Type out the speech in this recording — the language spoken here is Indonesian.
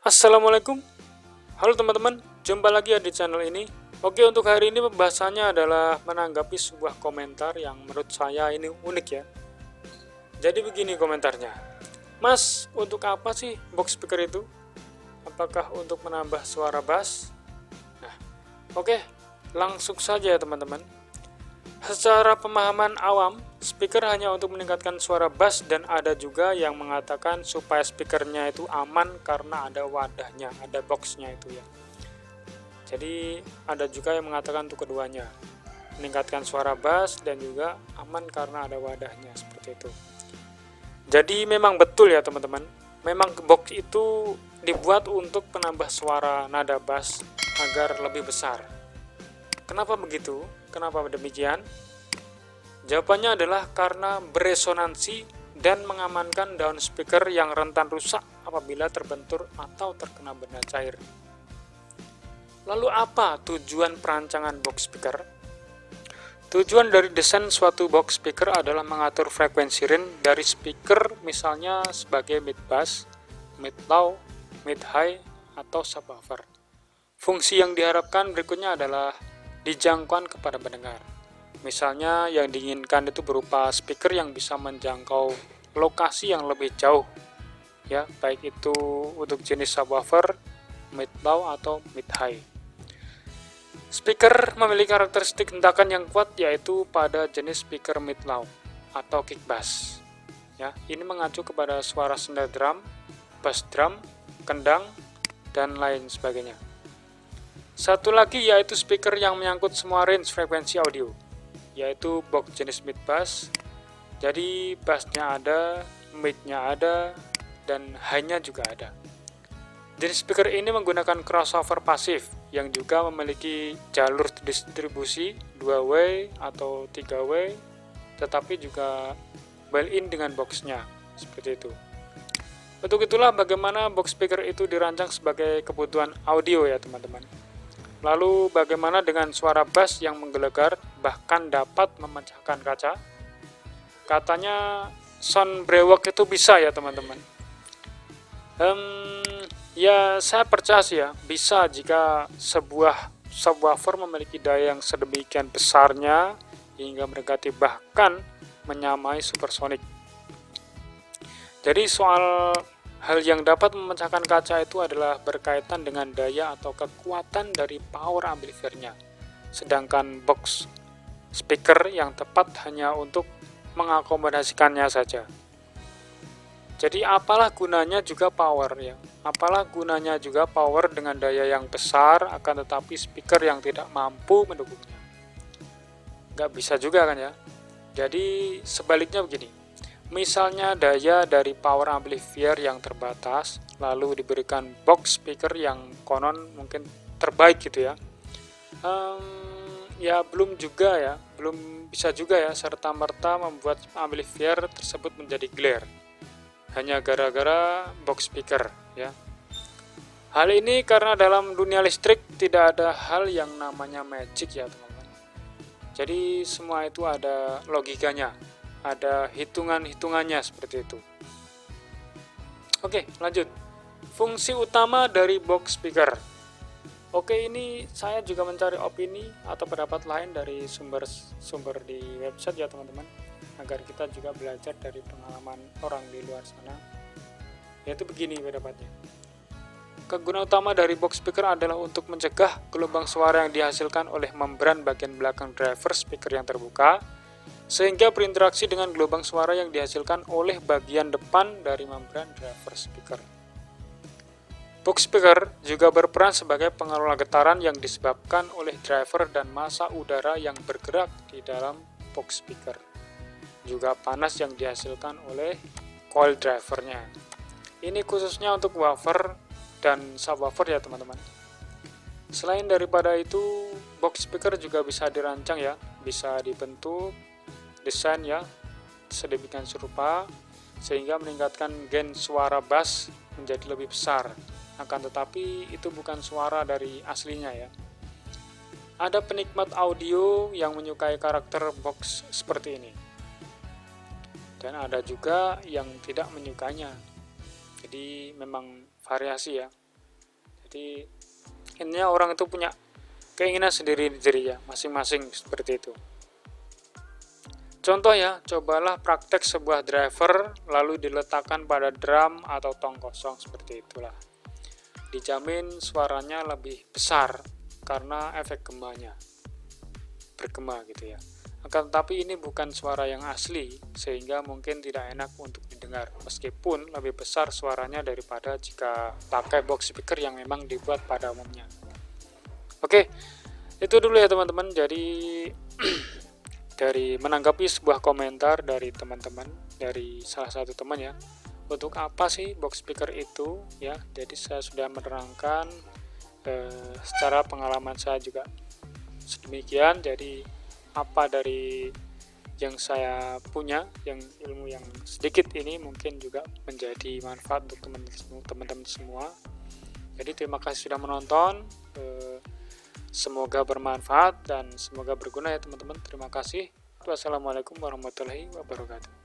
Assalamualaikum, halo teman-teman, jumpa lagi ya di channel ini. Oke, untuk hari ini pembahasannya adalah menanggapi sebuah komentar yang menurut saya ini unik ya. Jadi begini komentarnya, Mas, untuk apa sih box speaker itu? Apakah untuk menambah suara bass? Nah, oke, langsung saja ya teman-teman. Secara pemahaman awam, speaker hanya untuk meningkatkan suara bass, dan ada juga yang mengatakan supaya speakernya itu aman karena ada wadahnya, ada boxnya itu ya. Jadi ada juga yang mengatakan untuk keduanya, meningkatkan suara bass dan juga aman karena ada wadahnya, seperti itu. Jadi memang betul ya teman-teman, memang box itu dibuat untuk menambah suara nada bass agar lebih besar. Kenapa begitu? Kenapa demikian? Jawabannya adalah karena beresonansi dan mengamankan daun speaker yang rentan rusak apabila terbentur atau terkena benda cair. Lalu apa tujuan perancangan box speaker? Tujuan dari desain suatu box speaker adalah mengatur frekuensi range dari speaker, misalnya sebagai mid bass, mid low, mid high, atau subwoofer. Fungsi yang diharapkan berikutnya adalah dijangkauan kepada pendengar. Misalnya yang diinginkan itu berupa speaker yang bisa menjangkau lokasi yang lebih jauh, ya, baik itu untuk jenis subwoofer, mid low atau mid high. Speaker memiliki karakteristik hentakan yang kuat, yaitu pada jenis speaker mid low atau kick bass. Ya, ini mengacu kepada suara snare drum, bass drum, kendang, dan lain sebagainya. Satu lagi yaitu speaker yang menyangkut semua range frekuensi audio, yaitu box jenis mid bass. Jadi bassnya ada, midnya ada, dan high-nya juga ada. Jenis speaker ini menggunakan crossover pasif yang juga memiliki jalur distribusi 2-way atau 3-way, tetapi juga built-in dengan boxnya, seperti itu. Untuk itulah bagaimana box speaker itu dirancang sebagai kebutuhan audio ya teman-teman. Lalu bagaimana dengan suara bass yang menggelegar bahkan dapat memecahkan kaca? Katanya sound brewok itu bisa ya teman-teman. Ya saya percaya sih ya, bisa jika sebuah subwoofer memiliki daya yang sedemikian besarnya hingga mendekati bahkan menyamai supersonic. Jadi soal hal yang dapat memecahkan kaca itu adalah berkaitan dengan daya atau kekuatan dari power amplifiernya. Sedangkan box speaker yang tepat hanya untuk mengakomodasikannya saja. Jadi apalah gunanya juga power ya. Apalah gunanya juga power dengan daya yang besar akan tetapi speaker yang tidak mampu mendukungnya. Nggak bisa juga kan ya. Jadi sebaliknya begini. Misalnya daya dari power amplifier yang terbatas, lalu diberikan box speaker yang konon mungkin terbaik gitu ya. Ya belum juga ya, belum bisa juga ya serta-merta membuat amplifier tersebut menjadi glare hanya gara-gara box speaker ya. Hal ini karena dalam dunia listrik tidak ada hal yang namanya magic ya teman-teman. Jadi semua itu ada logikanya, ada hitungan-hitungannya seperti itu. Oke, lanjut. Fungsi utama dari box speaker. Oke, ini saya juga mencari opini atau pendapat lain dari sumber-sumber di website ya teman-teman, agar kita juga belajar dari pengalaman orang di luar sana. Yaitu begini pendapatnya. Kegunaan utama dari box speaker adalah untuk mencegah gelombang suara yang dihasilkan oleh membran bagian belakang driver speaker yang terbuka, sehingga berinteraksi dengan gelombang suara yang dihasilkan oleh bagian depan dari membran driver speaker. Box speaker juga berperan sebagai pengelola getaran yang disebabkan oleh driver dan massa udara yang bergerak di dalam box speaker. Juga panas yang dihasilkan oleh coil drivernya. Ini khususnya untuk woofer dan subwoofer ya teman-teman. Selain daripada itu, box speaker juga bisa dirancang ya, bisa dibentuk, desain ya, sedemikian serupa sehingga meningkatkan gain suara bass menjadi lebih besar. Akan tetapi itu bukan suara dari aslinya ya. Ada penikmat audio yang menyukai karakter box seperti ini, dan ada juga yang tidak menyukainya. Jadi memang variasi ya. Jadi intinya orang itu punya keinginan sendiri-sendiri ya, masing-masing seperti itu. Contoh ya, cobalah praktek sebuah driver lalu diletakkan pada drum atau tong kosong seperti itulah. Dijamin suaranya lebih besar karena efek gembanya bergema gitu ya. Akan tetapi ini bukan suara yang asli sehingga mungkin tidak enak untuk didengar, meskipun lebih besar suaranya daripada jika pakai box speaker yang memang dibuat pada umumnya. Oke, itu dulu ya teman-teman. Jadi dari menanggapi sebuah komentar dari teman-teman, dari salah satu teman ya, untuk apa sih box speaker itu ya. Jadi saya sudah menerangkan secara pengalaman saya juga sedemikian. Jadi apa dari yang saya punya, yang ilmu yang sedikit ini mungkin juga menjadi manfaat untuk teman-teman semua. Jadi terima kasih sudah menonton. Semoga bermanfaat dan semoga berguna ya teman-teman. Terima kasih. Wassalamualaikum warahmatullahi wabarakatuh.